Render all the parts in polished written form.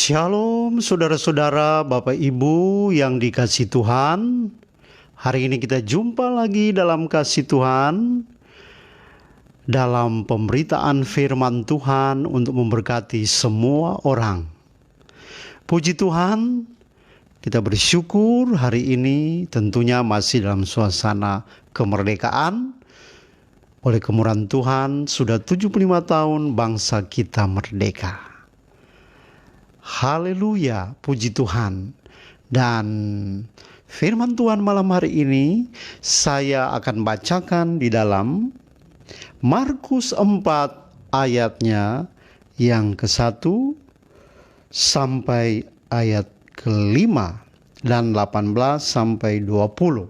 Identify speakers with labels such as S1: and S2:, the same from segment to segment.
S1: Shalom saudara-saudara, Bapak Ibu yang dikasihi Tuhan. Hari ini kita jumpa lagi dalam kasih Tuhan, dalam pemberitaan firman Tuhan untuk memberkati semua orang. Puji Tuhan, kita bersyukur hari ini tentunya masih dalam suasana kemerdekaan. Oleh kemurahan Tuhan, sudah 75 tahun bangsa kita merdeka. Haleluya, puji Tuhan. Dan firman Tuhan malam hari ini saya akan bacakan di dalam Markus 4 ayatnya yang ke-1 sampai ayat ke-5 dan 18 sampai 20.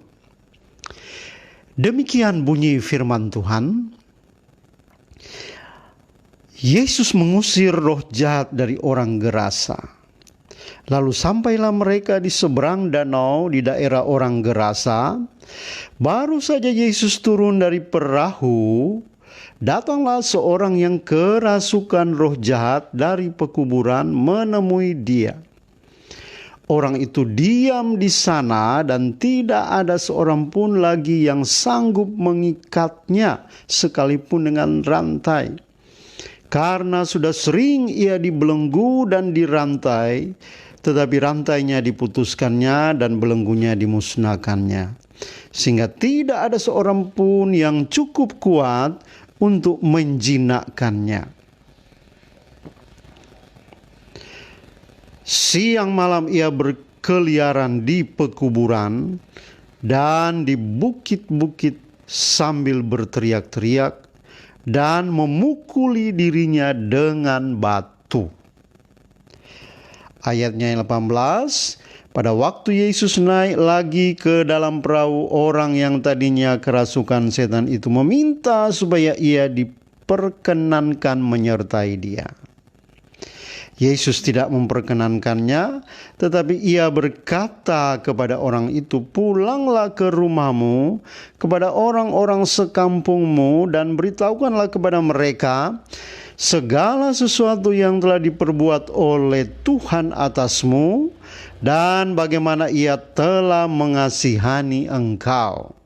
S1: Demikian bunyi firman Tuhan. Yesus mengusir roh jahat dari orang Gerasa. Lalu sampailah mereka di seberang danau di daerah orang Gerasa. Baru saja Yesus turun dari perahu, datanglah seorang yang kerasukan roh jahat dari pekuburan menemui dia. Orang itu diam di sana dan tidak ada seorang pun lagi yang sanggup mengikatnya sekalipun dengan rantai. Karena sudah sering ia dibelenggu dan dirantai, tetapi rantainya diputuskannya dan belenggunya dimusnahkannya. Sehingga tidak ada seorang pun yang cukup kuat untuk menjinakkannya. Siang malam ia berkeliaran di pekuburan dan di bukit-bukit sambil berteriak-teriak dan memukuli dirinya dengan batu. Ayatnya yang 18, pada waktu Yesus naik lagi ke dalam perahu, orang yang tadinya kerasukan setan itu meminta supaya ia diperkenankan menyertai dia. Yesus tidak memperkenankannya, tetapi ia berkata kepada orang itu, "Pulanglah ke rumahmu, kepada orang-orang sekampungmu, dan beritahukanlah kepada mereka segala sesuatu yang telah diperbuat oleh Tuhan atasmu, dan bagaimana ia telah mengasihani engkau."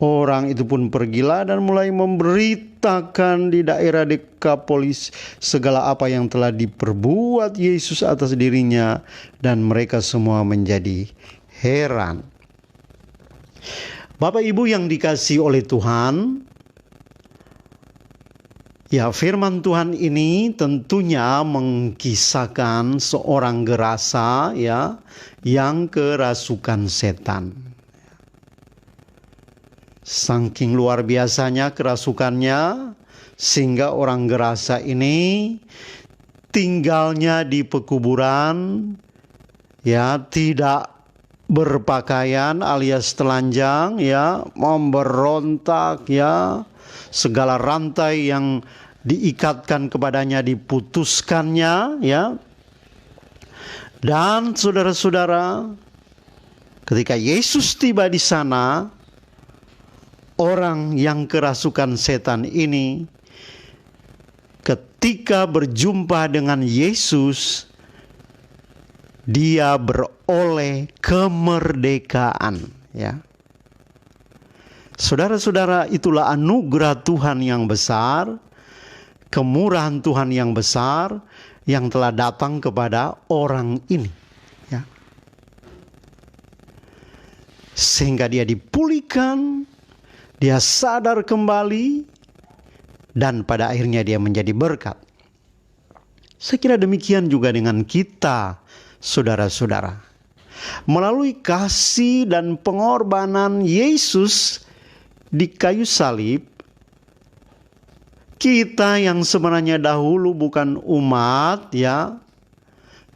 S1: Orang itu pun pergilah dan mulai memberitakan di daerah Dekapolis segala apa yang telah diperbuat Yesus atas dirinya, dan mereka semua menjadi heran. Bapak Ibu yang dikasihi oleh Tuhan, ya, firman Tuhan ini tentunya mengkisahkan seorang Gerasa, ya, yang kerasukan setan. Saking luar biasanya kerasukannya, sehingga orang Gerasa ini tinggalnya di pekuburan, ya, tidak berpakaian alias telanjang, ya, memberontak, ya, segala rantai yang diikatkan kepadanya diputuskannya, ya. Dan saudara-saudara, ketika Yesus tiba di sana, orang yang kerasukan setan ini ketika berjumpa dengan Yesus, dia beroleh kemerdekaan, ya. Saudara-saudara, itulah anugerah Tuhan yang besar, kemurahan Tuhan yang besar yang telah datang kepada orang ini, ya. Sehingga dia dipulihkan, dia sadar kembali, dan pada akhirnya dia menjadi berkat. Saya kira demikian juga dengan kita, saudara-saudara. Melalui kasih dan pengorbanan Yesus di kayu salib, kita yang sebenarnya dahulu bukan umat, ya,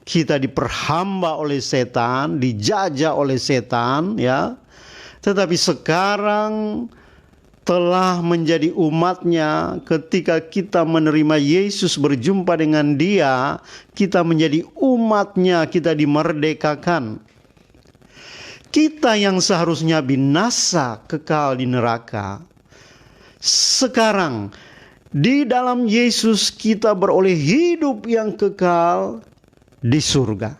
S1: kita diperhamba oleh setan, dijajah oleh setan, ya, tetapi sekarang telah menjadi umatnya. Ketika kita menerima Yesus, berjumpa dengan dia, kita menjadi umatnya, kita dimerdekakan. Kita yang seharusnya binasa kekal di neraka, sekarang di dalam Yesus kita beroleh hidup yang kekal, di surga.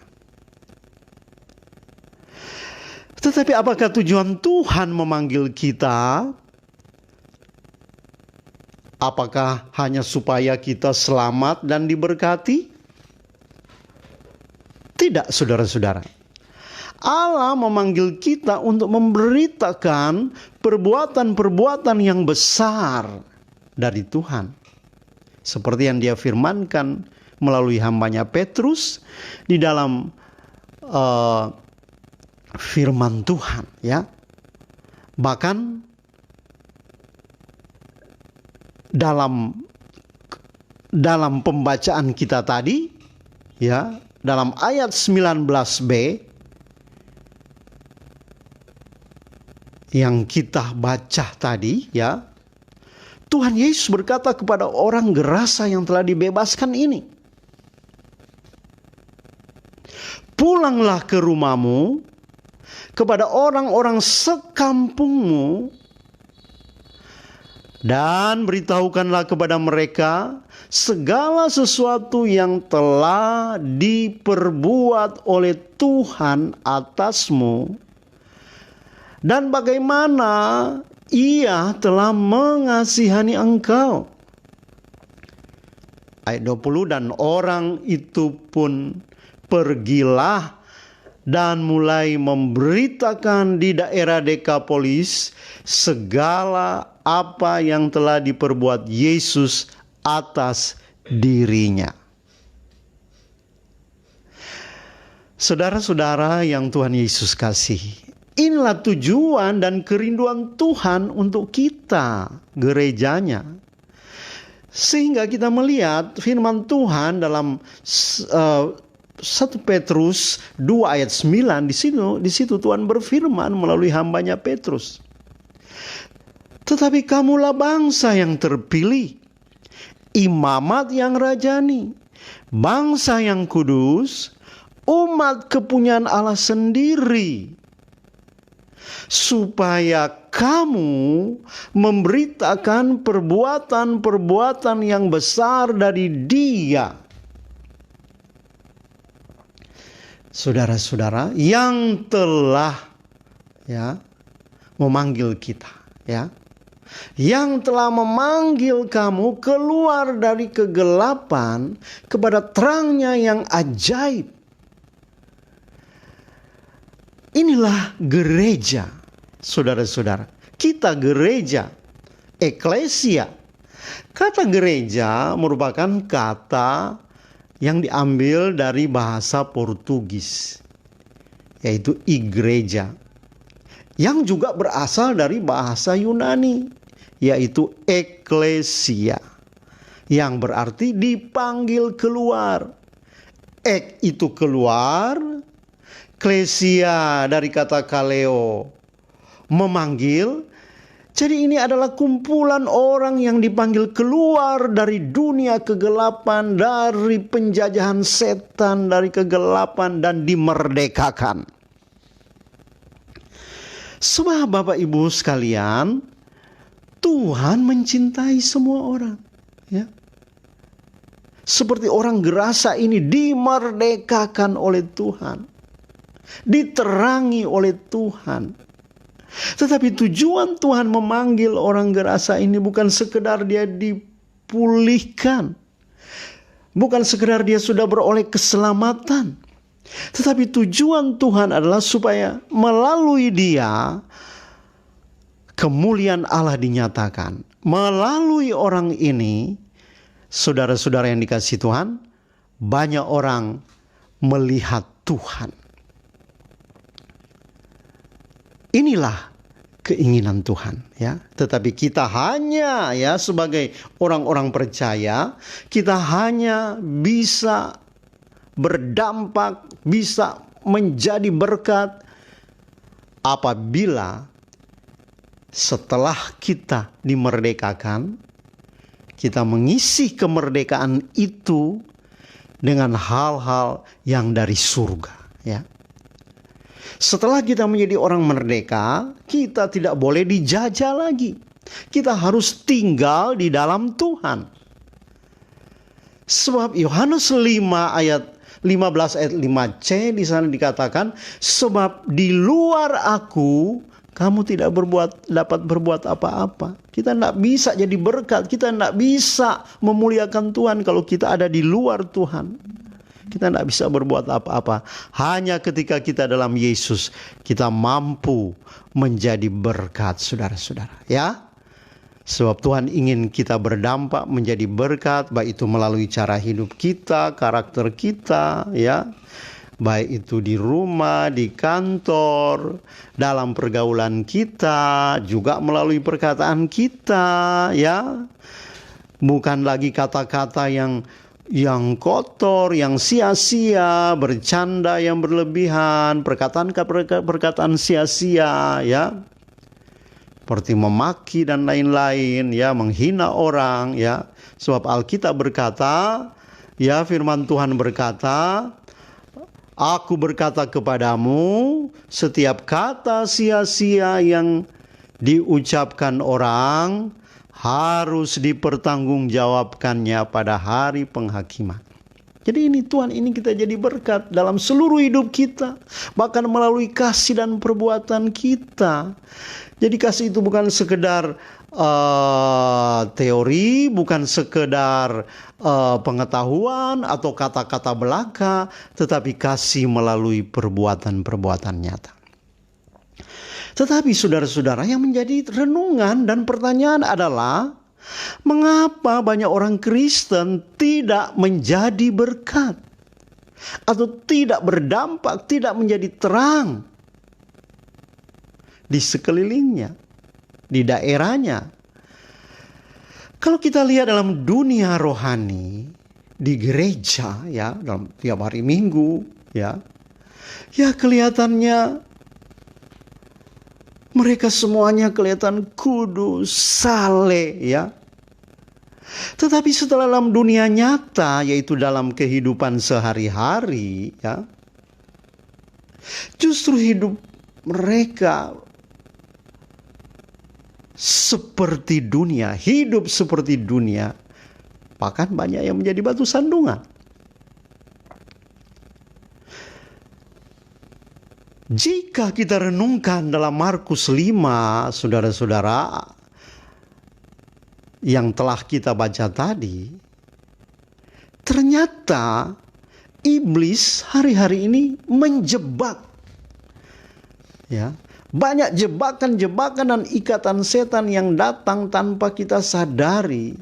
S1: Tetapi apakah tujuan Tuhan memanggil kita? Apakah hanya supaya kita selamat dan diberkati? Tidak, saudara-saudara. Allah memanggil kita untuk memberitakan perbuatan-perbuatan yang besar dari Tuhan. Seperti yang Dia firmankan melalui hambanya Petrus di dalam firman Tuhan, ya. Bahkan dalam pembacaan kita tadi, ya, dalam ayat 19b yang kita baca tadi, ya, Tuhan Yesus berkata kepada orang gerasa yang telah dibebaskan ini, "Pulanglah ke rumahmu, kepada orang-orang sekampungmu, dan beritahukanlah kepada mereka segala sesuatu yang telah diperbuat oleh Tuhan atasmu, dan bagaimana Ia telah mengasihani engkau." Ayat 20, "Dan orang itu pun pergilah dan mulai memberitakan di daerah Dekapolis segala apa yang telah diperbuat Yesus atas dirinya." Saudara-saudara yang Tuhan Yesus kasihi, inilah tujuan dan kerinduan Tuhan untuk kita, gerejanya. Sehingga kita melihat firman Tuhan dalam 1 Petrus 2 ayat 9, di situ Tuhan berfirman melalui hambanya Petrus, "Tetapi kamulah bangsa yang terpilih, imamat yang rajani, bangsa yang kudus, umat kepunyaan Allah sendiri, supaya kamu memberitakan perbuatan-perbuatan yang besar dari Dia." Saudara-saudara yang telah, ya, memanggil kita, ya, yang telah memanggil kamu keluar dari kegelapan kepada terangnya yang ajaib. Inilah gereja, saudara-saudara. Kita gereja, eklesia. Kata gereja merupakan kata yang diambil dari bahasa Portugis, yaitu igreja, yang juga berasal dari bahasa Yunani, yaitu eklesia, yang berarti dipanggil keluar. Ek itu keluar, klesia dari kata kaleo, memanggil. Jadi ini adalah kumpulan orang yang dipanggil keluar dari dunia kegelapan, dari penjajahan setan, dari kegelapan, dan dimerdekakan. Sebab Bapak Ibu sekalian, Tuhan mencintai semua orang, ya. Seperti orang gerasa ini dimerdekakan oleh Tuhan, diterangi oleh Tuhan. Tetapi tujuan Tuhan memanggil orang gerasa ini bukan sekedar dia dipulihkan, bukan sekedar dia sudah beroleh keselamatan, tetapi tujuan Tuhan adalah supaya melalui dia kemuliaan Allah dinyatakan. Melalui orang ini, saudara-saudara yang dikasihi Tuhan, banyak orang melihat Tuhan. Inilah keinginan Tuhan, ya. Tetapi kita hanya, ya, sebagai orang-orang percaya, kita hanya bisa berdampak, bisa menjadi berkat apabila setelah kita dimerdekakan, kita mengisi kemerdekaan itu dengan hal-hal yang dari surga, ya. Setelah kita menjadi orang merdeka, kita tidak boleh dijajah lagi. Kita harus tinggal di dalam Tuhan. Sebab Yohanes 5 ayat 15 ayat 5c di sana dikatakan, sebab di luar aku kamu tidak dapat berbuat apa-apa. Kita tidak bisa jadi berkat, kita tidak bisa memuliakan Tuhan kalau kita ada di luar Tuhan. Kita tidak bisa berbuat apa-apa. Hanya ketika kita dalam Yesus, kita mampu menjadi berkat, saudara-saudara. Ya, sebab Tuhan ingin kita berdampak menjadi berkat, baik itu melalui cara hidup kita, karakter kita, ya, baik itu di rumah, di kantor, dalam pergaulan kita, juga melalui perkataan kita, ya. Bukan lagi kata-kata yang kotor, yang sia-sia, bercanda yang berlebihan, perkataan sia-sia, ya. Seperti memaki dan lain-lain, ya, menghina orang, ya. Sebab Alkitab berkata, ya, firman Tuhan berkata, aku berkata kepadamu, setiap kata sia-sia yang diucapkan orang harus dipertanggungjawabkannya pada hari penghakiman. Jadi ini Tuhan ingin kita jadi berkat dalam seluruh hidup kita, bahkan melalui kasih dan perbuatan kita. Jadi kasih itu bukan sekedar teori, bukan sekedar pengetahuan atau kata-kata belaka, tetapi kasih melalui perbuatan-perbuatan nyata. Tetapi saudara-saudara, yang menjadi renungan dan pertanyaan adalah, mengapa banyak orang Kristen tidak menjadi berkat atau tidak berdampak, tidak menjadi terang di sekelilingnya, di daerahnya? Kalau kita lihat dalam dunia rohani, di gereja, ya, dalam tiap hari Minggu, ya kelihatannya mereka semuanya kelihatan kudus, saleh, ya. Tetapi setelah dalam dunia nyata, yaitu dalam kehidupan sehari-hari, ya, justru hidup mereka seperti dunia, hidup seperti dunia. Bahkan banyak yang menjadi batu sandungan. Jika kita renungkan dalam Markus 5, saudara-saudara, yang telah kita baca tadi, ternyata iblis hari-hari ini menjebak. Ya, banyak jebakan-jebakan dan ikatan setan yang datang tanpa kita sadari.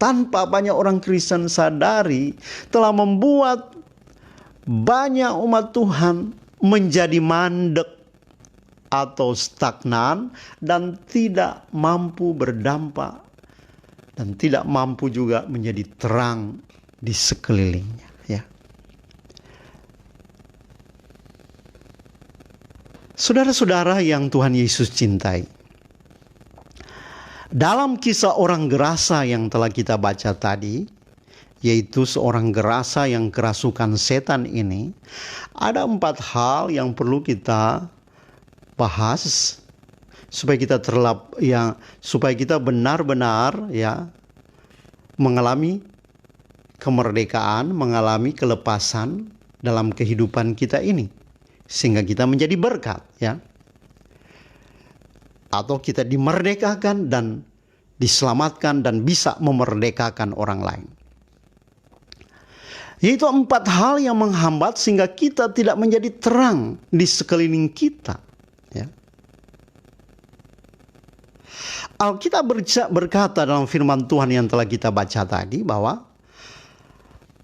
S1: Tanpa banyak orang Kristen sadari, telah membuat banyak umat Tuhan menjadi mandek atau stagnan dan tidak mampu berdampak dan tidak mampu juga menjadi terang di sekelilingnya, ya. Saudara-saudara yang Tuhan Yesus cintai, dalam kisah orang gerasa yang telah kita baca tadi, yaitu seorang gerasa yang kerasukan setan ini, ada 4 hal yang perlu kita bahas supaya kita benar-benar, ya, mengalami kemerdekaan, mengalami kelepasan dalam kehidupan kita ini, sehingga kita menjadi berkat, ya, atau kita dimerdekakan dan diselamatkan dan bisa memerdekakan orang lain. Yaitu 4 hal yang menghambat sehingga kita tidak menjadi terang di sekeliling kita, ya. Alkitab berkata dalam firman Tuhan yang telah kita baca tadi bahwa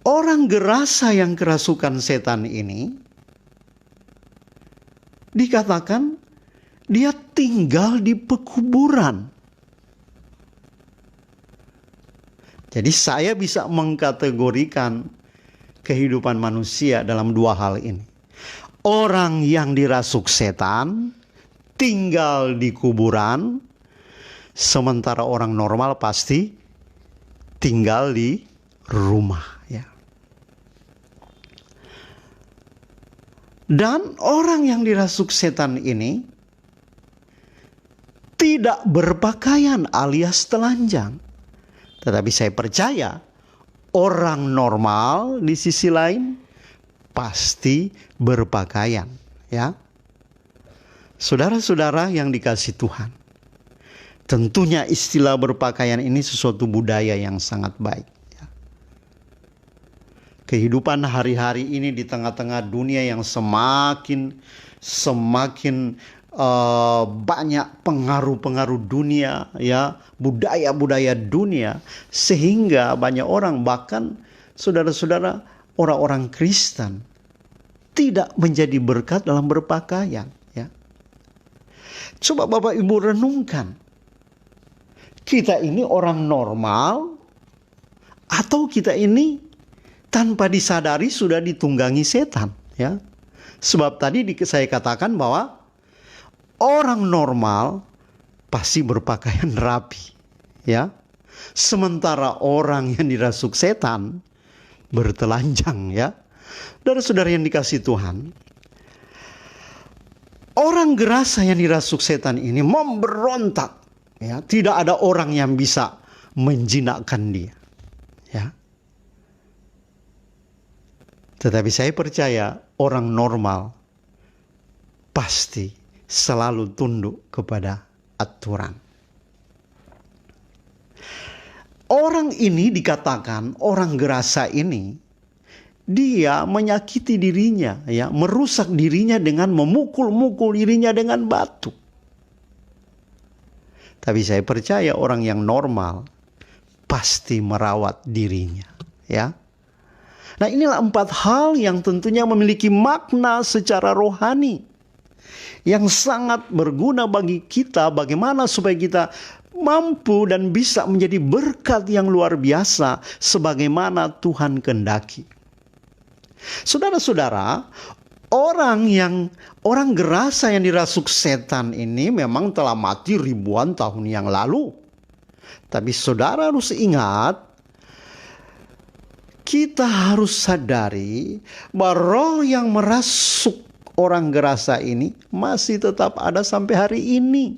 S1: orang gerasa yang kerasukan setan ini dikatakan dia tinggal di pekuburan. Jadi saya bisa mengkategorikan kehidupan manusia dalam 2 hal ini. Orang yang dirasuk setan tinggal di kuburan, sementara orang normal pasti tinggal di rumah, ya. Dan orang yang dirasuk setan ini tidak berpakaian alias telanjang. Tetapi saya percaya orang normal di sisi lain pasti berpakaian, ya. Saudara-saudara yang dikasihi Tuhan, tentunya istilah berpakaian ini sesuatu budaya yang sangat baik. Kehidupan hari-hari ini di tengah-tengah dunia yang semakin banyak pengaruh-pengaruh dunia, ya, budaya-budaya dunia, sehingga banyak orang, bahkan saudara-saudara orang-orang Kristen, tidak menjadi berkat dalam berpakaian, ya. Coba Bapak Ibu renungkan, kita ini orang normal atau kita ini tanpa disadari sudah ditunggangi setan, ya. Sebab tadi saya katakan bahwa orang normal pasti berpakaian rapi, ya. Sementara orang yang dirasuk setan bertelanjang, ya. Saudara-saudara yang dikasihi Tuhan, orang gerasa yang dirasuk setan ini memberontak, ya. Tidak ada orang yang bisa menjinakkan dia, ya. Tetapi saya percaya orang normal pasti selalu tunduk kepada aturan. Orang ini dikatakan, orang gerasa ini, dia menyakiti dirinya, ya, merusak dirinya dengan memukul-mukul dirinya dengan batu. Tapi saya percaya orang yang normal pasti merawat dirinya, ya. Nah, inilah 4 hal yang tentunya memiliki makna secara rohani yang sangat berguna bagi kita, bagaimana supaya kita mampu dan bisa menjadi berkat yang luar biasa sebagaimana Tuhan kehendaki. Saudara-saudara, orang gerasa yang dirasuk setan ini memang telah mati ribuan tahun yang lalu. Tapi saudara harus ingat, kita harus sadari bahwa roh yang merasuk orang gerasa ini masih tetap ada sampai hari ini.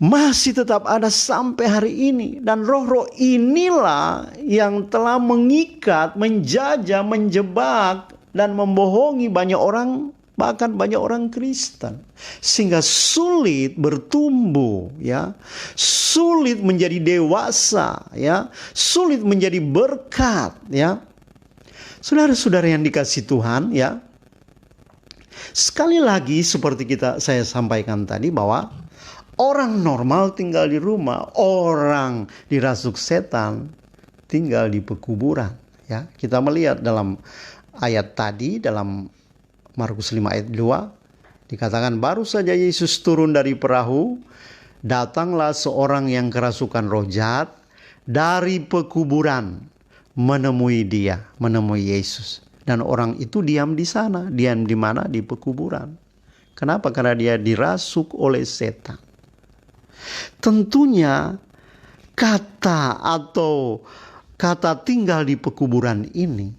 S1: Masih tetap ada sampai hari ini. Dan roh-roh inilah yang telah mengikat, menjajah, menjebak, dan membohongi banyak orang, bahkan banyak orang Kristen. Sehingga sulit bertumbuh, ya. Sulit menjadi dewasa, ya. Sulit menjadi berkat, ya. Saudara-saudara yang dikasihi Tuhan, ya. Sekali lagi seperti saya sampaikan tadi bahwa orang normal tinggal di rumah, orang dirasuk setan tinggal di pekuburan, ya. Kita melihat dalam ayat tadi, dalam Markus 5 ayat 2, dikatakan baru saja Yesus turun dari perahu, datanglah seorang yang kerasukan roh jahat dari pekuburan menemui Yesus. Dan orang itu diam di sana. Diam di mana? Di pekuburan. Kenapa? Karena dia dirasuk oleh setan. Tentunya kata tinggal di pekuburan ini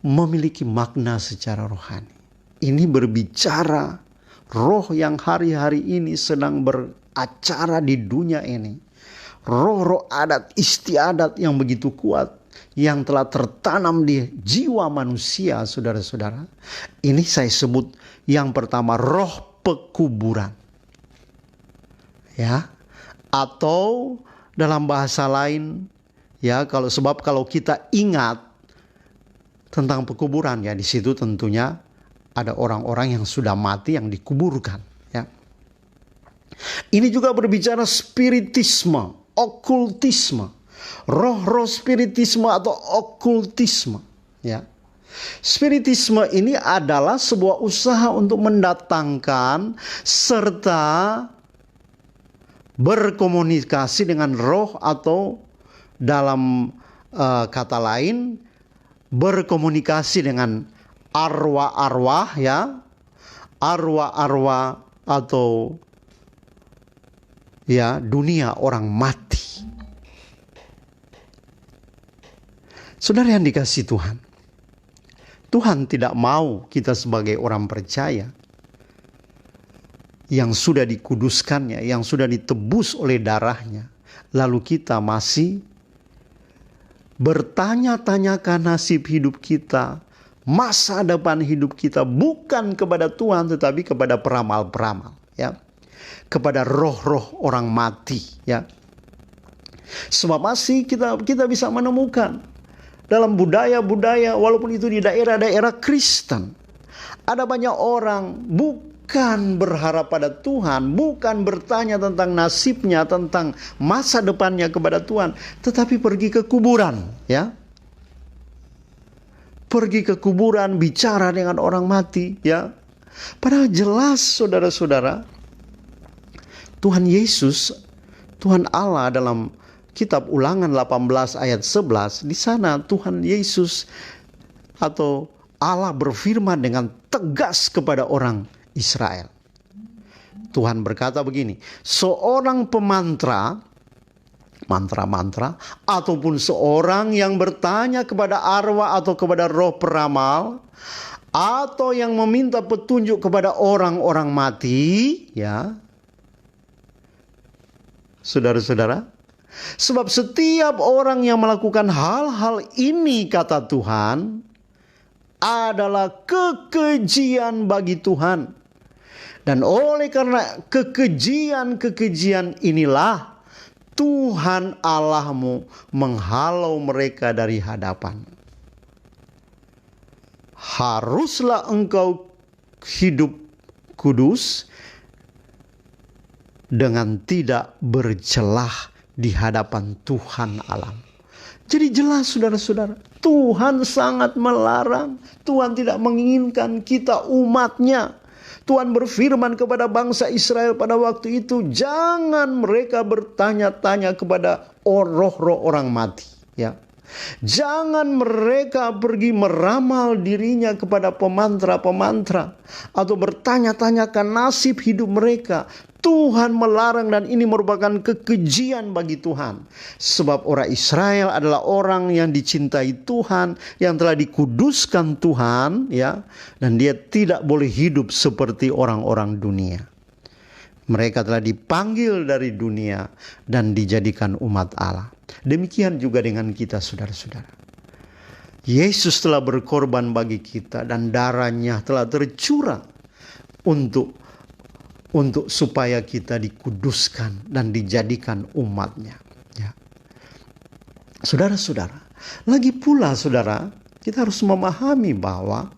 S1: memiliki makna secara rohani. Ini berbicara roh yang hari-hari ini sedang beracara di dunia ini. Roh-roh adat istiadat yang begitu kuat, yang telah tertanam di jiwa manusia, saudara-saudara. Ini saya sebut yang pertama, roh pekuburan, ya. Atau dalam bahasa lain, ya, kalau kita ingat tentang pekuburan, ya, di situ tentunya ada orang-orang yang sudah mati yang dikuburkan, ya. Ini juga berbicara spiritisme, okultisme, roh-roh spiritisme atau okultisme, ya. Spiritisme ini adalah sebuah usaha untuk mendatangkan serta berkomunikasi dengan roh, atau dalam kata lain berkomunikasi dengan arwah-arwah, ya. Arwah-arwah atau, ya, dunia orang mati. Saudara yang dikasihi Tuhan, Tuhan tidak mau kita sebagai orang percaya yang sudah dikuduskannya, yang sudah ditebus oleh darahnya, lalu kita masih bertanya-tanyakan nasib hidup kita, masa depan hidup kita bukan kepada Tuhan tetapi kepada peramal-peramal, ya. Kepada roh-roh orang mati, ya. Sebab masih kita bisa menemukan dalam budaya-budaya, walaupun itu di daerah-daerah Kristen, ada banyak orang bukan berharap pada Tuhan, bukan bertanya tentang nasibnya, tentang masa depannya kepada Tuhan, tetapi pergi ke kuburan, ya. Pergi ke kuburan, bicara dengan orang mati, ya. Padahal jelas, saudara-saudara, Tuhan Yesus, Tuhan Allah dalam kitab Ulangan 18 ayat 11, di sana Tuhan Yesus atau Allah berfirman dengan tegas kepada orang Israel. Tuhan berkata begini, seorang pemantra, mantra-mantra, ataupun seorang yang bertanya kepada arwah atau kepada roh peramal, atau yang meminta petunjuk kepada orang-orang mati, ya, saudara-saudara, sebab setiap orang yang melakukan hal-hal ini, kata Tuhan, adalah kekejian bagi Tuhan. Dan oleh karena kekejian-kekejian inilah Tuhan Allahmu menghalau mereka dari hadapan. Haruslah engkau hidup kudus dengan tidak bercelah di hadapan Tuhan Allah. Jadi jelas, saudara-saudara, Tuhan sangat melarang. Tuhan tidak menginginkan kita umatnya. Tuhan berfirman kepada bangsa Israel pada waktu itu, jangan mereka bertanya-tanya kepada roh-roh orang mati, ya. Jangan mereka pergi meramal dirinya kepada pemantra-pemantra atau bertanya-tanyakan nasib hidup mereka. Tuhan melarang, dan ini merupakan kekejian bagi Tuhan. Sebab orang Israel adalah orang yang dicintai Tuhan, yang telah dikuduskan Tuhan, ya, dan dia tidak boleh hidup seperti orang-orang dunia. Mereka telah dipanggil dari dunia dan dijadikan umat Allah. Demikian juga dengan kita, saudara-saudara. Yesus telah berkorban bagi kita dan darahnya telah tercurah untuk supaya kita dikuduskan dan dijadikan umatnya, ya. Saudara-saudara, lagi pula saudara, kita harus memahami bahwa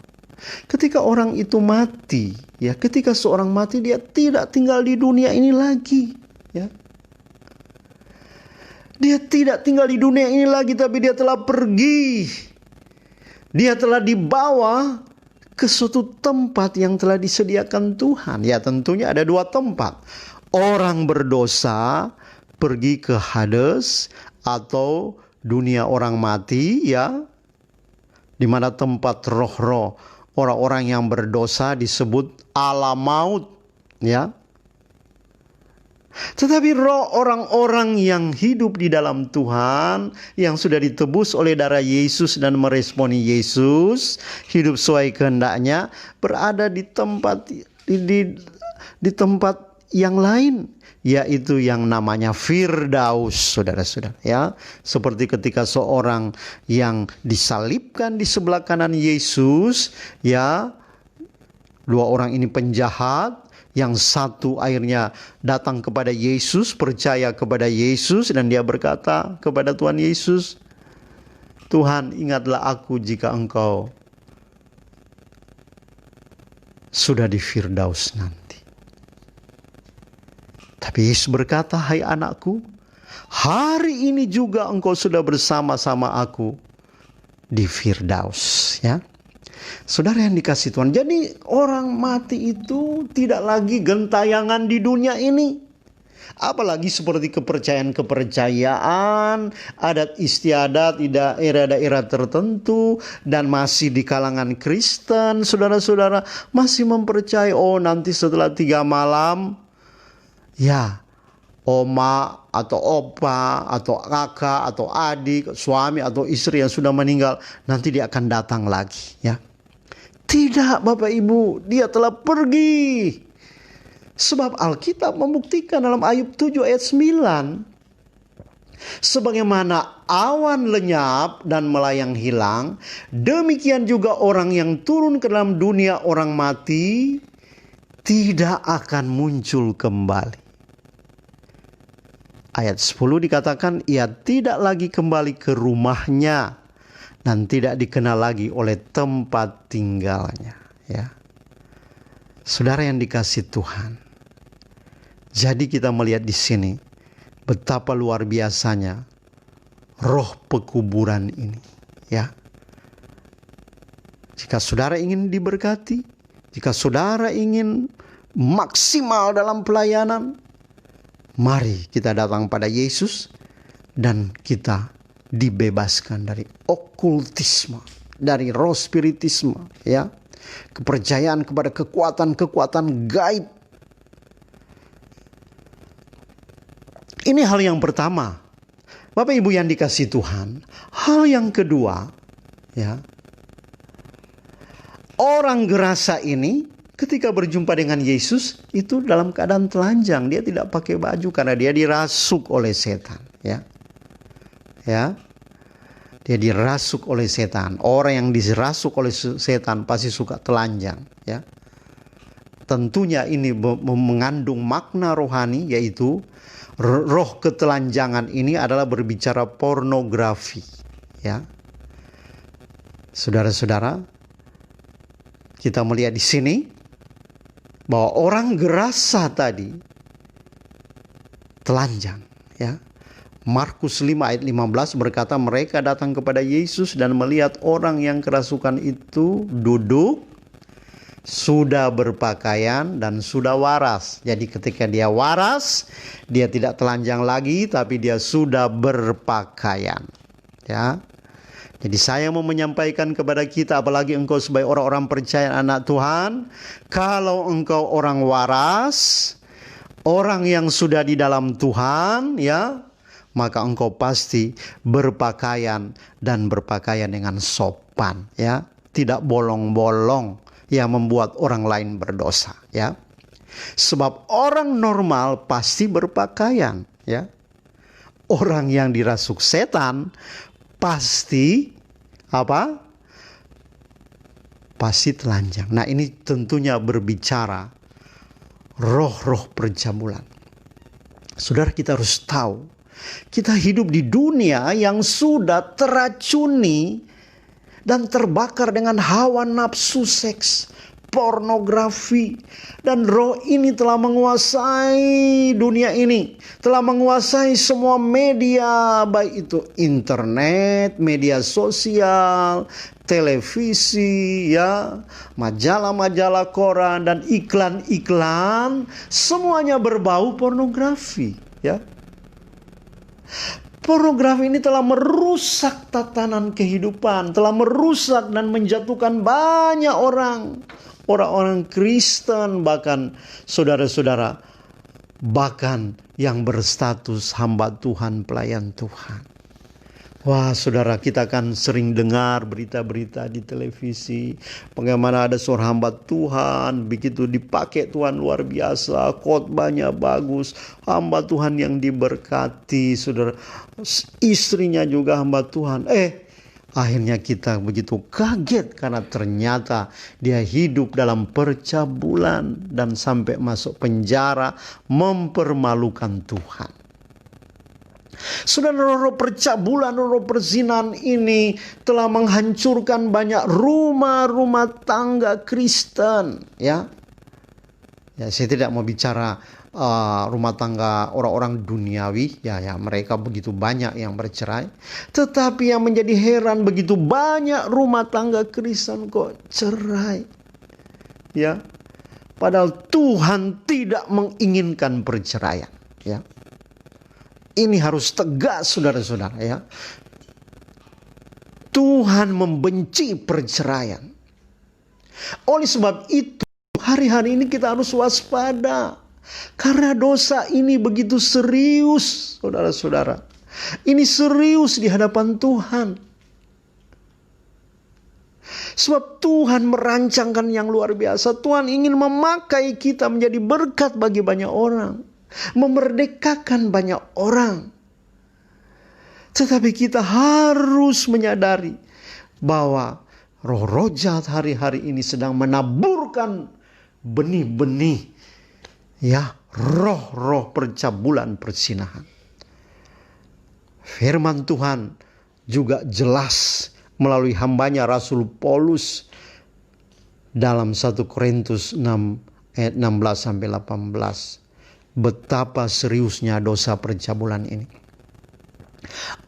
S1: ketika orang itu mati, ya, ketika seorang mati, dia tidak tinggal di dunia ini lagi, ya. Dia tidak tinggal di dunia ini lagi, tapi dia telah pergi. Dia telah dibawa ke suatu tempat yang telah disediakan Tuhan. Ya, tentunya ada dua tempat. Orang berdosa pergi ke Hades atau dunia orang mati, ya, di mana tempat roh-roh orang-orang yang berdosa disebut alam maut, ya. Tetapi roh orang-orang yang hidup di dalam Tuhan, yang sudah ditebus oleh darah Yesus dan meresponi Yesus, hidup sesuai kehendaknya, berada di tempat di tempat yang lain, yaitu yang namanya Firdaus, saudara-saudara, ya. Seperti ketika seorang yang disalibkan di sebelah kanan Yesus, ya, dua orang ini penjahat. Yang satu akhirnya datang kepada Yesus, percaya kepada Yesus, dan dia berkata kepada Tuhan Yesus, Tuhan, ingatlah aku jika engkau sudah di Firdaus nanti. Tapi Yesus berkata, hai anakku, hari ini juga engkau sudah bersama-sama aku di Firdaus, ya. Saudara yang dikasihi Tuhan, jadi orang mati itu tidak lagi gentayangan di dunia ini. Apalagi seperti kepercayaan-kepercayaan, adat istiadat di daerah-daerah tertentu, dan masih di kalangan Kristen, saudara-saudara, masih mempercayai, oh nanti setelah 3 malam, ya, oma atau opa atau kakak atau adik, suami atau istri yang sudah meninggal, nanti dia akan datang lagi, ya. Tidak, Bapak Ibu, dia telah pergi. Sebab Alkitab membuktikan dalam Ayub 7 ayat 9. Sebagaimana awan lenyap dan melayang hilang, demikian juga orang yang turun ke dalam dunia orang mati tidak akan muncul kembali. Ayat 10 dikatakan ia tidak lagi kembali ke rumahnya dan tidak dikenal lagi oleh tempat tinggalnya. Ya, saudara yang dikasihi Tuhan, jadi kita melihat di sini betapa luar biasanya roh pekuburan ini. Ya, jika saudara ingin diberkati, jika saudara ingin maksimal dalam pelayanan, mari kita datang pada Yesus dan kita dibebaskan dari okultisme, dari roh spiritisme, ya, kepercayaan kepada kekuatan-kekuatan gaib. Ini hal yang pertama, Bapak Ibu yang dikasihi Tuhan. Hal yang kedua, ya, orang gerasa ini ketika berjumpa dengan Yesus itu dalam keadaan telanjang, dia tidak pakai baju karena dia dirasuk oleh setan, ya. Ya. Dia dirasuk oleh setan. Orang yang dirasuk oleh setan pasti suka telanjang, ya. Tentunya ini mengandung makna rohani, yaitu roh ketelanjangan ini adalah berbicara pornografi, ya. Saudara-saudara, kita melihat di sini bahwa orang gerasa tadi telanjang, ya. Markus 5 ayat 15 berkata mereka datang kepada Yesus dan melihat orang yang kerasukan itu duduk, sudah berpakaian dan sudah waras. Jadi ketika dia waras, dia tidak telanjang lagi, tapi dia sudah berpakaian, ya. Jadi saya mau menyampaikan kepada kita, apalagi engkau sebagai orang-orang percaya anak Tuhan, kalau engkau orang waras, orang yang sudah di dalam Tuhan, ya, maka engkau pasti berpakaian dan berpakaian dengan sopan, ya, tidak bolong-bolong yang membuat orang lain berdosa, ya. Sebab orang normal pasti berpakaian, ya. Orang yang dirasuk setan pasti apa? Pasti telanjang. Nah, ini tentunya berbicara roh-roh percabulan. Saudara, kita harus tahu, kita hidup di dunia yang sudah teracuni dan terbakar dengan hawa nafsu seks, pornografi, dan roh ini telah menguasai dunia ini, telah menguasai semua media, baik itu internet, media sosial, televisi, ya, majalah-majalah, koran, dan iklan-iklan, semuanya berbau pornografi, ya. Pornografi ini telah merusak tatanan kehidupan, telah merusak dan menjatuhkan banyak orang-orang Kristen, bahkan saudara-saudara, bahkan yang berstatus hamba Tuhan, pelayan Tuhan. Wah, saudara, kita kan sering dengar berita-berita di televisi bagaimana ada seorang hamba Tuhan begitu dipakai Tuhan luar biasa, khotbahnya bagus, hamba Tuhan yang diberkati, saudara, istrinya juga hamba Tuhan. Akhirnya kita begitu kaget karena ternyata dia hidup dalam percabulan dan sampai masuk penjara, mempermalukan Tuhan. Saudara, roh percabulan, roh perzinahan ini telah menghancurkan banyak rumah-rumah tangga Kristen, ya. Ya, saya tidak mau bicara rumah tangga orang-orang duniawi, ya mereka begitu banyak yang bercerai. Tetapi yang menjadi heran, begitu banyak rumah tangga Kristen kok cerai, ya. Padahal Tuhan tidak menginginkan perceraian, ya. Ini harus tegas, saudara-saudara, ya. Tuhan membenci perceraian. Oleh sebab itu, hari-hari ini kita harus waspada. Karena dosa ini begitu serius, saudara-saudara. Ini serius di hadapan Tuhan. Sebab Tuhan merancangkan yang luar biasa. Tuhan ingin memakai kita menjadi berkat bagi banyak orang, memerdekakan banyak orang. Tetapi kita harus menyadari bahwa roh-roh jahat hari-hari ini sedang menaburkan benih-benih, ya, roh-roh percabulan, persinahan. Firman Tuhan juga jelas melalui hambanya Rasul Paulus dalam 1 Korintus 6 ayat 16-18. Betapa seriusnya dosa percabulan ini.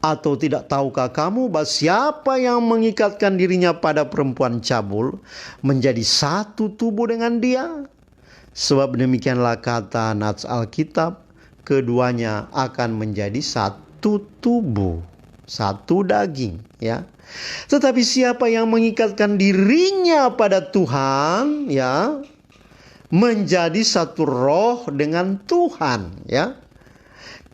S1: Atau tidak tahukah kamu bahwa siapa yang mengikatkan dirinya pada perempuan cabul menjadi satu tubuh dengan dia? Sebab demikianlah kata Nats Alkitab, keduanya akan menjadi satu tubuh, satu daging, ya. Tetapi siapa yang mengikatkan dirinya pada Tuhan, ya, menjadi satu roh dengan Tuhan, ya.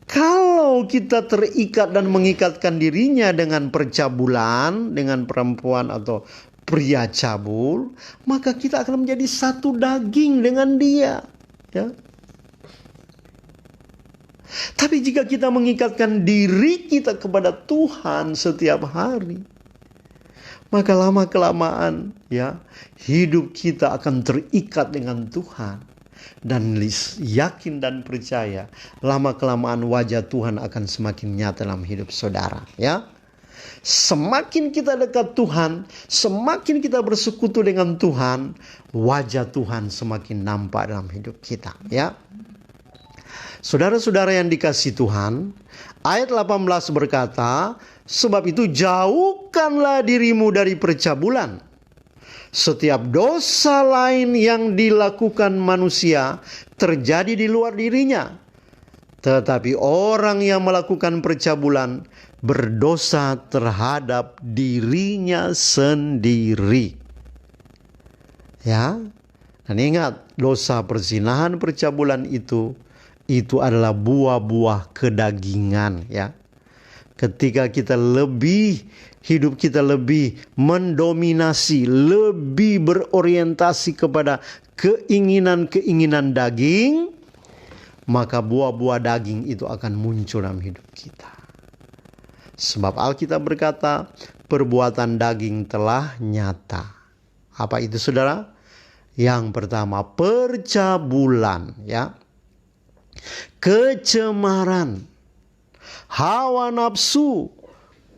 S1: Kalau kita terikat dan mengikatkan dirinya dengan percabulan, dengan perempuan atau pria cabul, maka kita akan menjadi satu daging dengan dia, ya. Tapi jika kita mengikatkan diri kita kepada Tuhan setiap hari, maka lama-kelamaan, ya, hidup kita akan terikat dengan Tuhan. Dan yakin dan percaya, lama-kelamaan wajah Tuhan akan semakin nyata dalam hidup saudara, ya. Semakin kita dekat Tuhan, semakin kita bersekutu dengan Tuhan, wajah Tuhan semakin nampak dalam hidup kita, ya. Saudara-saudara yang dikasihi Tuhan, ayat 18 berkata, sebab itu jauhkanlah dirimu dari percabulan. Setiap dosa lain yang dilakukan manusia terjadi di luar dirinya. Tetapi orang yang melakukan percabulan berdosa terhadap dirinya sendiri. Ya. Dan ingat, dosa perzinahan, percabulan itu adalah buah-buah kedagingan, ya. Ketika kita hidup kita lebih mendominasi, lebih berorientasi kepada keinginan-keinginan daging, maka buah-buah daging itu akan muncul dalam hidup kita. Sebab Alkitab berkata, perbuatan daging telah nyata. Apa itu, saudara? Yang pertama, percabulan, ya. Kecemaran, hawa nafsu,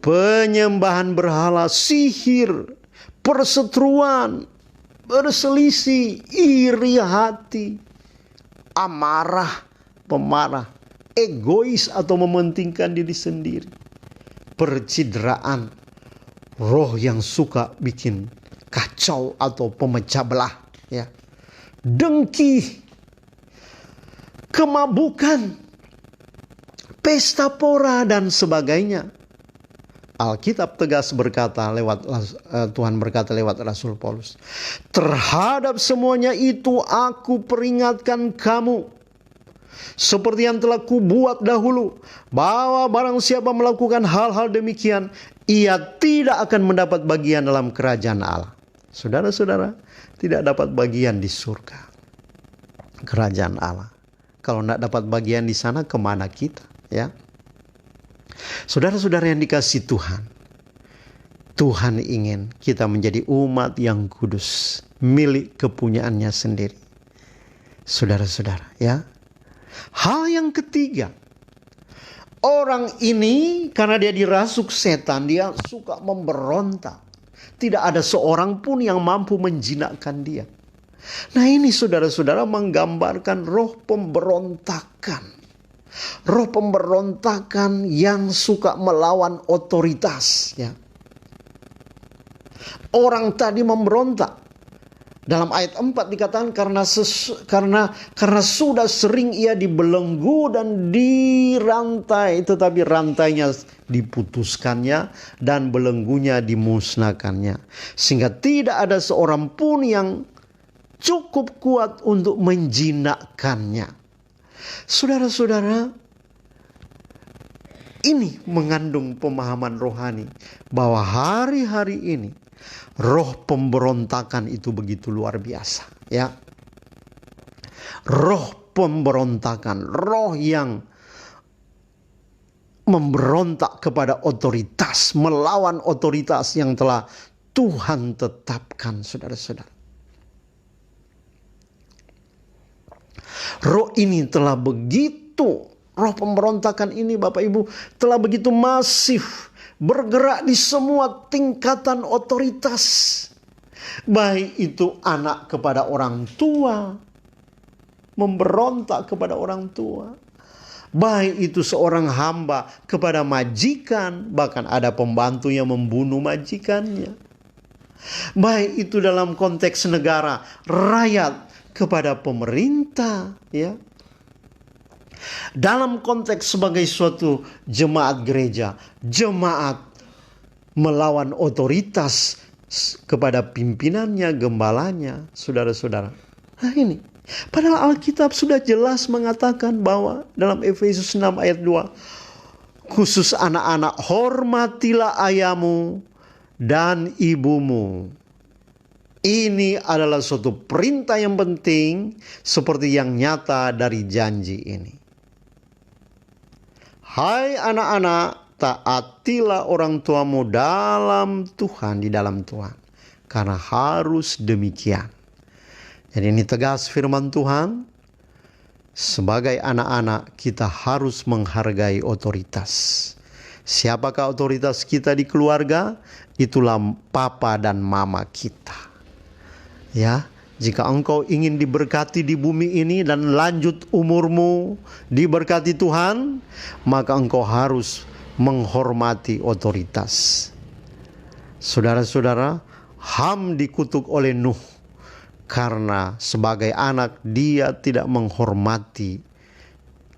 S1: penyembahan berhala, sihir, perseteruan, berselisih, iri hati, amarah, pemarah, egois atau mementingkan diri sendiri, percideraan, roh yang suka bikin kacau atau pemecah belah, ya, dengki, kemabukan, pesta pora dan sebagainya. Alkitab tegas berkata Tuhan berkata lewat Rasul Paulus, terhadap semuanya itu aku peringatkan kamu, seperti yang telah kubuat dahulu, bahwa barang siapa melakukan hal-hal demikian, ia tidak akan mendapat bagian dalam kerajaan Allah. Saudara-saudara, tidak dapat bagian di surga, kerajaan Allah. Kalau tidak dapat bagian di sana, kemana kita, ya? Saudara-saudara yang dikasihi Tuhan, Tuhan ingin kita menjadi umat yang kudus, milik kepunyaannya sendiri. Saudara-saudara, ya. Hal yang ketiga, orang ini karena dia dirasuk setan, dia suka memberontak. Tidak ada seorang pun yang mampu menjinakkan dia. Nah, ini saudara-saudara menggambarkan roh pemberontakan. Roh pemberontakan yang suka melawan otoritas, ya. Orang tadi memberontak. Dalam ayat 4 dikatakan karena sudah sering ia dibelenggu dan dirantai, tetapi rantainya diputuskannya dan belenggunya dimusnahkannya, sehingga tidak ada seorang pun yang cukup kuat untuk menjinakkannya. Saudara-saudara, ini mengandung pemahaman rohani bahwa hari-hari ini roh pemberontakan itu begitu luar biasa, ya. Roh pemberontakan, roh yang memberontak kepada otoritas, melawan otoritas yang telah Tuhan tetapkan, saudara-saudara. Roh ini telah begitu, roh pemberontakan ini Bapak Ibu telah begitu masif, bergerak di semua tingkatan otoritas. Baik itu anak kepada orang tua, memberontak kepada orang tua. Baik itu seorang hamba kepada majikan, bahkan ada pembantu yang membunuh majikannya. Baik itu dalam konteks negara, rakyat kepada pemerintah, ya. Dalam konteks sebagai suatu jemaat gereja, jemaat melawan otoritas kepada pimpinannya, gembalanya, saudara-saudara. Nah ini, padahal Alkitab sudah jelas mengatakan bahwa dalam Efesus 6 ayat 2, khusus anak-anak, hormatilah ayahmu dan ibumu. Ini adalah suatu perintah yang penting seperti yang nyata dari janji ini. Hai anak-anak, taatilah orang tuamu dalam Tuhan, di dalam Tuhan. Karena harus demikian. Jadi ini tegas firman Tuhan. Sebagai anak-anak kita harus menghargai otoritas. Siapakah otoritas kita di keluarga? Itulah papa dan mama kita. Ya, jika engkau ingin diberkati di bumi ini dan lanjut umurmu diberkati Tuhan, maka engkau harus menghormati otoritas. Saudara-saudara, Ham dikutuk oleh Nuh karena sebagai anak dia tidak menghormati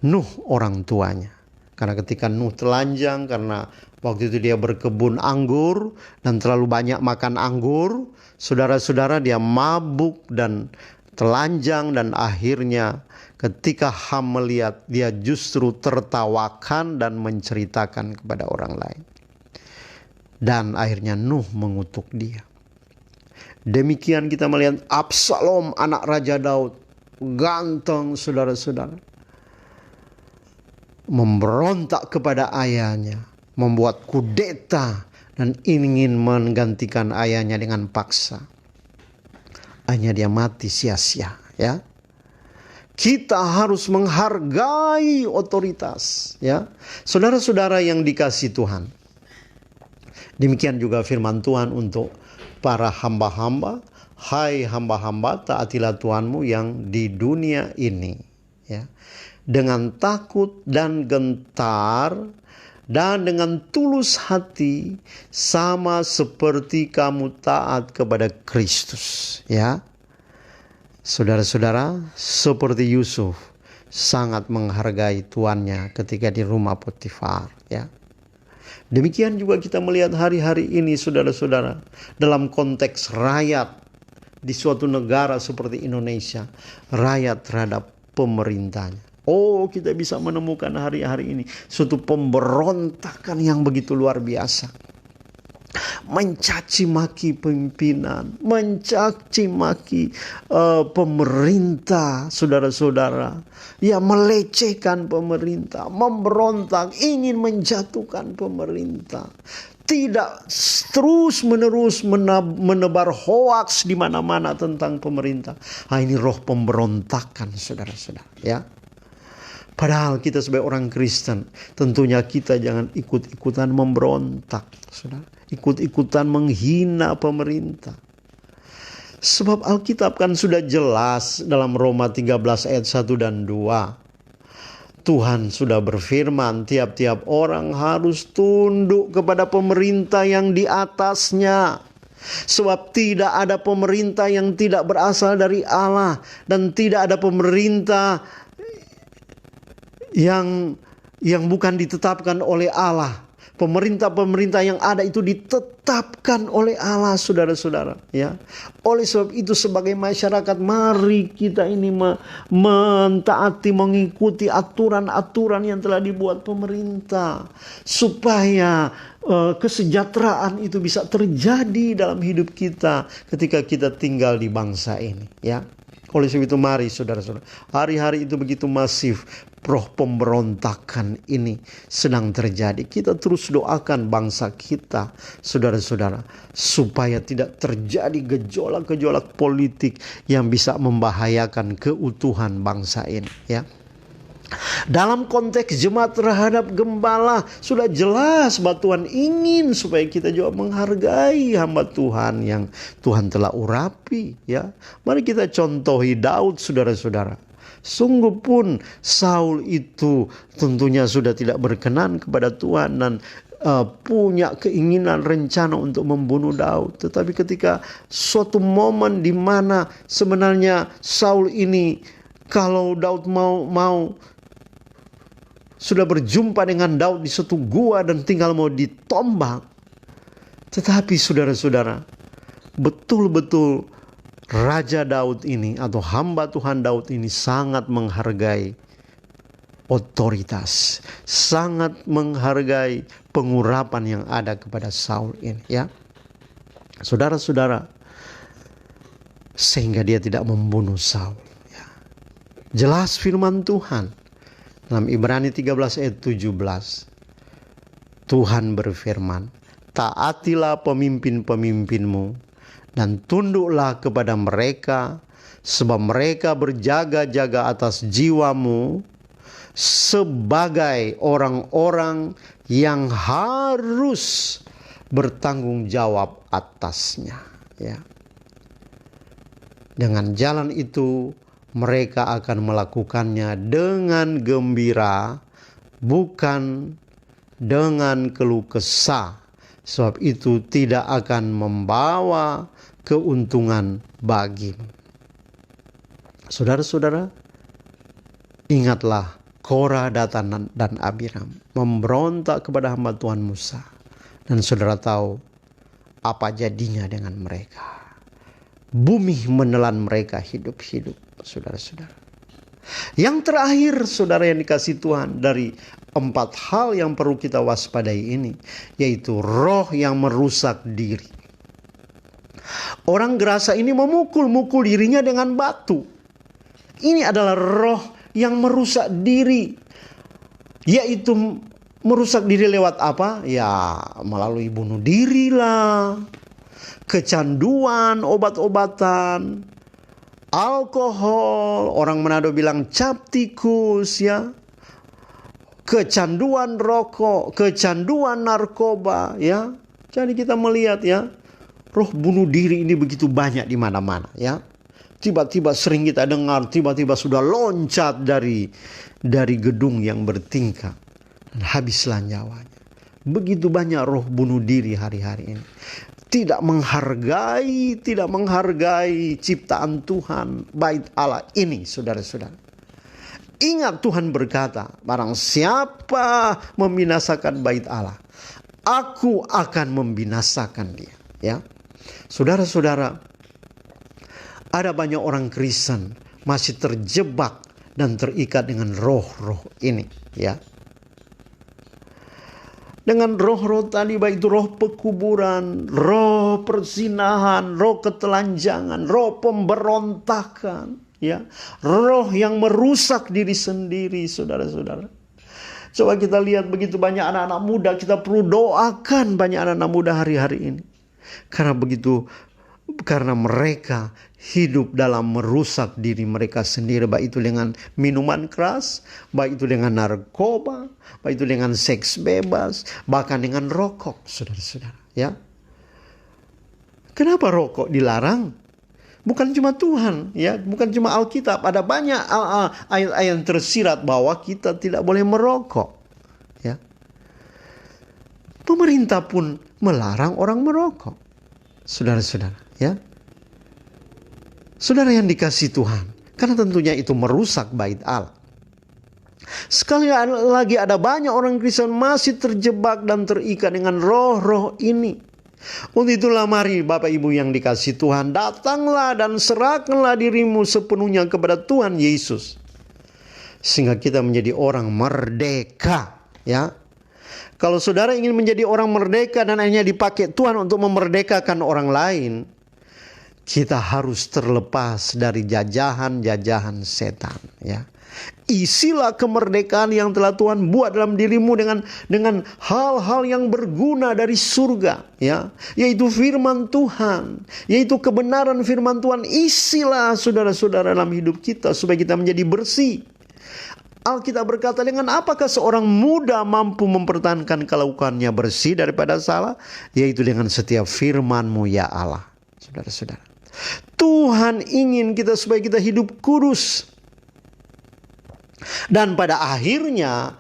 S1: Nuh orang tuanya. Karena ketika Nuh telanjang, karena waktu itu dia berkebun anggur dan terlalu banyak makan anggur, saudara-saudara, dia mabuk dan telanjang, dan akhirnya ketika Ham melihat, dia justru tertawakan dan menceritakan kepada orang lain. Dan akhirnya Nuh mengutuk dia. Demikian kita melihat Absalom, anak Raja Daud, ganteng, saudara-saudara, memberontak kepada ayahnya, membuat kudeta dan ingin menggantikan ayahnya dengan paksa. Hanya dia mati sia-sia, ya. Kita harus menghargai otoritas, ya. Saudara-saudara yang dikasihi Tuhan. Demikian juga firman Tuhan untuk para hamba-hamba. Hai hamba-hamba, taatilah Tuhanmu yang di dunia ini, ya. Dengan takut dan gentar dan dengan tulus hati, sama seperti kamu taat kepada Kristus, ya. Saudara-saudara, seperti Yusuf sangat menghargai tuannya ketika di rumah Potifar, ya. Demikian juga kita melihat hari-hari ini, saudara-saudara, dalam konteks rakyat di suatu negara seperti Indonesia, rakyat terhadap pemerintahnya. Oh, kita bisa menemukan hari-hari ini suatu pemberontakan yang begitu luar biasa. Mencaci maki pimpinan, mencaci maki pemerintah, saudara-saudara. Ya, melecehkan pemerintah, memberontak, ingin menjatuhkan pemerintah. Tidak terus-menerus menebar hoaks di mana-mana tentang pemerintah. Nah, ini roh pemberontakan, saudara-saudara, ya. Padahal kita sebagai orang Kristen, tentunya kita jangan ikut-ikutan memberontak, saudara. Ikut-ikutan menghina pemerintah. Sebab Alkitab kan sudah jelas dalam Roma 13 ayat 1 dan 2. Tuhan sudah berfirman, tiap-tiap orang harus tunduk kepada pemerintah yang di atasnya. Sebab tidak ada pemerintah yang tidak berasal dari Allah, dan tidak ada pemerintah yang bukan ditetapkan oleh Allah. Pemerintah-pemerintah yang ada itu ditetapkan oleh Allah, saudara-saudara, ya. Oleh sebab itu sebagai masyarakat, mari kita ini mentaati, mengikuti aturan-aturan yang telah dibuat pemerintah, supaya kesejahteraan itu bisa terjadi dalam hidup kita ketika kita tinggal di bangsa ini, ya. Oleh sebab itu mari saudara-saudara, hari-hari itu begitu masif roh pemberontakan ini sedang terjadi. Kita terus doakan bangsa kita, saudara-saudara, supaya tidak terjadi gejolak-gejolak politik yang bisa membahayakan keutuhan bangsa ini, ya. Dalam konteks jemaat terhadap gembala, sudah jelas bahwa Tuhan ingin supaya kita juga menghargai hamba Tuhan yang Tuhan telah urapi, ya. Mari kita contohi Daud, saudara-saudara. Sungguh pun Saul itu tentunya sudah tidak berkenan kepada Tuhan dan punya keinginan rencana untuk membunuh Daud. Tetapi ketika suatu momen di mana sebenarnya Saul ini, kalau Daud mau sudah berjumpa dengan Daud di suatu gua dan tinggal mau ditombak. Tetapi saudara-saudara, betul-betul Raja Daud ini atau hamba Tuhan Daud ini sangat menghargai otoritas, sangat menghargai pengurapan yang ada kepada Saul ini, ya. Saudara-saudara, sehingga dia tidak membunuh Saul, ya. Jelas firman Tuhan dalam Ibrani 13 ayat 17. Tuhan berfirman, taatilah pemimpin-pemimpinmu dan tunduklah kepada mereka, sebab mereka berjaga-jaga atas jiwamu sebagai orang-orang yang harus bertanggung jawab atasnya, ya. Dengan jalan itu mereka akan melakukannya dengan gembira, bukan dengan keluh kesah, sebab itu tidak akan membawa keuntungan bagimu. Saudara-saudara, ingatlah Korah, Datan dan Abiram memberontak kepada hamba Tuhan Musa, dan saudara tahu apa jadinya dengan mereka. Bumi menelan mereka hidup-hidup, saudara-saudara. Yang terakhir, saudara yang dikasihi Tuhan, dari 4 hal yang perlu kita waspadai ini, yaitu roh yang merusak diri. Orang gerasa ini memukul-mukul dirinya dengan batu. Ini adalah roh yang merusak diri, yaitu merusak diri lewat apa? Ya, melalui bunuh diri lah, kecanduan obat-obatan, alkohol, orang Manado bilang cap tikus, ya, kecanduan rokok, kecanduan narkoba, ya. Jadi kita melihat, ya, roh bunuh diri ini begitu banyak di mana-mana, ya. Tiba-tiba sering kita dengar, tiba-tiba sudah loncat dari gedung yang bertingkat dan habislah nyawanya. Begitu banyak roh bunuh diri hari-hari ini. Tidak menghargai ciptaan Tuhan, bait Allah ini, saudara-saudara. Ingat Tuhan berkata, barang siapa membinasakan bait Allah, aku akan membinasakan dia, ya. Saudara-saudara, ada banyak orang Kristen masih terjebak dan terikat dengan roh-roh ini, ya. Dengan roh-roh tadi, baik itu roh pekuburan, roh perzinahan, roh ketelanjangan, roh pemberontakan, ya, roh yang merusak diri sendiri, saudara-saudara. Coba kita lihat begitu banyak anak-anak muda, kita perlu doakan banyak anak-anak muda hari-hari ini. Karena mereka hidup dalam merusak diri mereka sendiri, baik itu dengan minuman keras, baik itu dengan narkoba, baik itu dengan seks bebas, bahkan dengan rokok, saudara-saudara, ya. Kenapa rokok dilarang? Bukan cuma Tuhan, ya, bukan cuma Alkitab, ada banyak ayat-ayat yang tersirat bahwa kita tidak boleh merokok, ya. Pemerintah pun melarang orang merokok, saudara-saudara, ya. Saudara yang dikasihi Tuhan, karena tentunya itu merusak bait Allah. Sekali lagi ada banyak orang Kristen masih terjebak dan terikat dengan roh-roh ini. Untuk itulah mari Bapak Ibu yang dikasihi Tuhan, datanglah dan serahkanlah dirimu sepenuhnya kepada Tuhan Yesus, sehingga kita menjadi orang merdeka, ya. Kalau saudara ingin menjadi orang merdeka dan hanya dipakai Tuhan untuk memerdekakan orang lain, kita harus terlepas dari jajahan-jajahan setan, ya. Isilah kemerdekaan yang telah Tuhan buat dalam dirimu dengan hal-hal yang berguna dari surga, ya, yaitu firman Tuhan, yaitu kebenaran firman Tuhan. Isilah saudara-saudara dalam hidup kita supaya kita menjadi bersih. Alkitab berkata, dengan apakah seorang muda mampu mempertahankan kelakuannya bersih daripada salah? Yaitu dengan setiap firman-Mu, ya Allah. Saudara-saudara, Tuhan ingin kita supaya kita hidup kudus. Dan pada akhirnya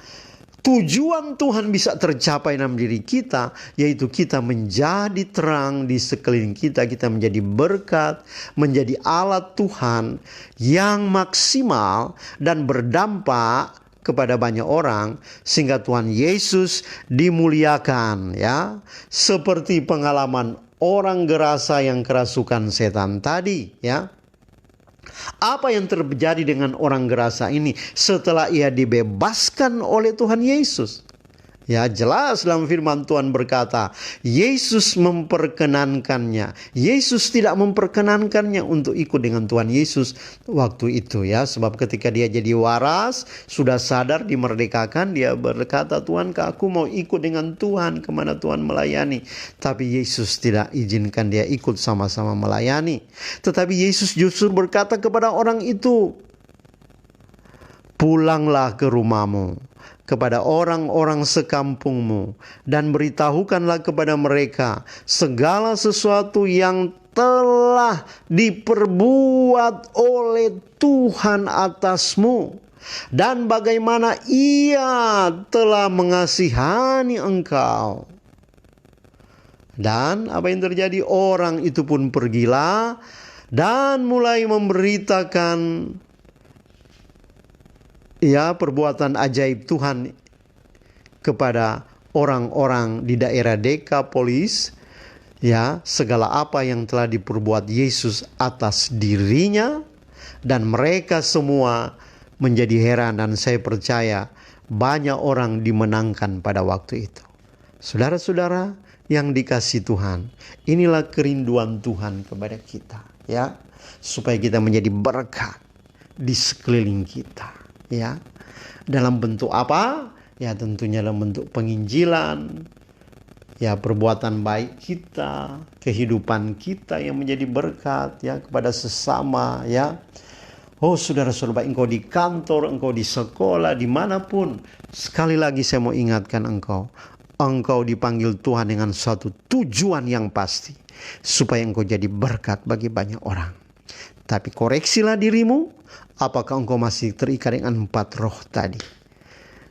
S1: tujuan Tuhan bisa tercapai dalam diri kita, yaitu kita menjadi terang di sekeliling kita. Kita menjadi berkat, menjadi alat Tuhan yang maksimal dan berdampak kepada banyak orang, sehingga Tuhan Yesus dimuliakan, ya. Seperti pengalaman orang gerasa yang kerasukan setan tadi, ya. Apa yang terjadi dengan orang gerasa ini setelah ia dibebaskan oleh Tuhan Yesus? Ya, jelas dalam firman Tuhan berkata, Yesus memperkenankannya. Yesus tidak memperkenankannya untuk ikut dengan Tuhan Yesus waktu itu, ya. Sebab ketika dia jadi waras, sudah sadar, dimerdekakan, dia berkata, Tuhan, aku mau ikut dengan Tuhan kemana Tuhan melayani. Tapi Yesus tidak izinkan dia ikut sama-sama melayani. Tetapi Yesus justru berkata kepada orang itu, pulanglah ke rumahmu, kepada orang-orang sekampungmu, dan beritahukanlah kepada mereka segala sesuatu yang telah diperbuat oleh Tuhan atasmu, dan bagaimana ia telah mengasihani engkau. Dan apa yang terjadi? Orang itu pun pergilah dan mulai memberitakan, ya, perbuatan ajaib Tuhan kepada orang-orang di daerah Dekapolis, ya, segala apa yang telah diperbuat Yesus atas dirinya, dan mereka semua menjadi heran, dan saya percaya banyak orang dimenangkan pada waktu itu. Saudara-saudara yang dikasihi Tuhan, inilah kerinduan Tuhan kepada kita, ya, supaya kita menjadi berkat di sekeliling kita. Ya, dalam bentuk apa? Ya, tentunya dalam bentuk penginjilan, ya, perbuatan baik kita, kehidupan kita yang menjadi berkat, ya, kepada sesama, ya. Oh, saudara-saudara, engkau di kantor, engkau di sekolah, dimanapun, sekali lagi saya mau ingatkan engkau dipanggil Tuhan dengan suatu tujuan yang pasti, supaya engkau jadi berkat bagi banyak orang. Tapi koreksilah dirimu. Apakah engkau masih terikat dengan 4 roh tadi?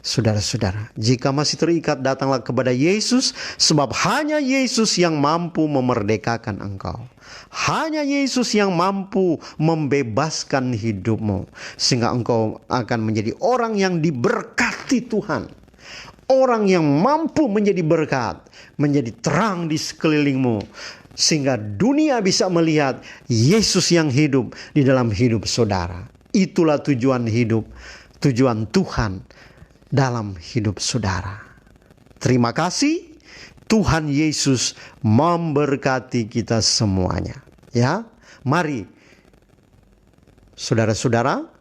S1: Saudara-saudara, jika masih terikat, datanglah kepada Yesus, sebab hanya Yesus yang mampu memerdekakan engkau. Hanya Yesus yang mampu membebaskan hidupmu, sehingga engkau akan menjadi orang yang diberkati Tuhan. Orang yang mampu menjadi berkat, menjadi terang di sekelilingmu, sehingga dunia bisa melihat Yesus yang hidup di dalam hidup saudara. Itulah tujuan hidup, tujuan Tuhan dalam hidup saudara. Terima kasih. Tuhan Yesus memberkati kita semuanya. Ya, mari saudara-saudara,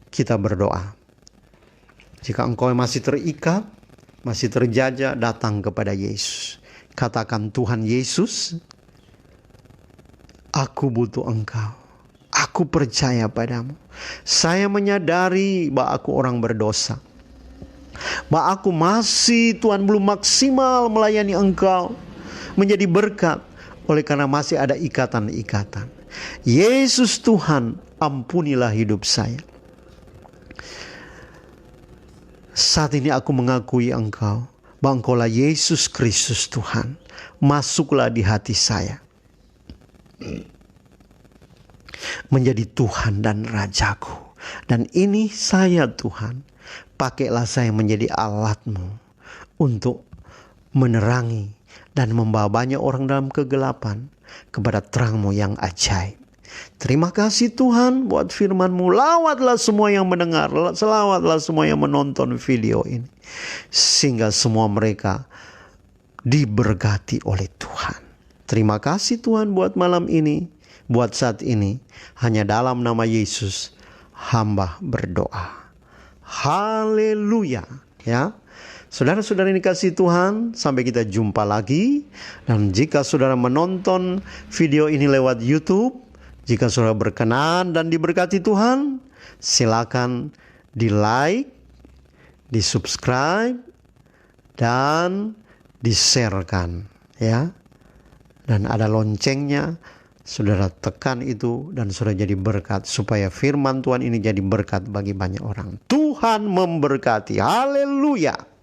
S1: kita berdoa. Jika engkau masih terikat, masih terjajah, datang kepada Yesus. Katakan, Tuhan Yesus, aku butuh engkau. Aku percaya padamu. Saya menyadari bahwa aku orang berdosa, bahwa aku masih, Tuhan, belum maksimal melayani engkau, menjadi berkat, oleh karena masih ada ikatan-ikatan. Yesus Tuhan, ampunilah hidup saya. Saat ini aku mengakui engkau, bahwa engkaulah Yesus Kristus Tuhan. Masuklah di hati saya, menjadi Tuhan dan Rajaku. Dan ini saya, Tuhan, pakailah saya menjadi alat-Mu untuk menerangi dan membawa banyak orang dalam kegelapan kepada terang-Mu yang ajaib. Terima kasih Tuhan buat firman-Mu. Lawatlah semua yang mendengar, selawatlah semua yang menonton video ini, sehingga semua mereka diberkati oleh Tuhan. Terima kasih Tuhan buat malam ini. buat saat ini. Hanya dalam nama Yesus hamba berdoa. Haleluya. Ya. Saudara-saudara yang dikasihi Tuhan, sampai kita jumpa lagi. Dan jika saudara menonton video ini lewat YouTube, jika saudara berkenan dan diberkati Tuhan, silakan di-like, di-subscribe, dan di-sharekan, ya. Dan ada loncengnya, saudara tekan itu dan saudara jadi berkat, supaya firman Tuhan ini jadi berkat bagi banyak orang. Tuhan memberkati. Haleluya.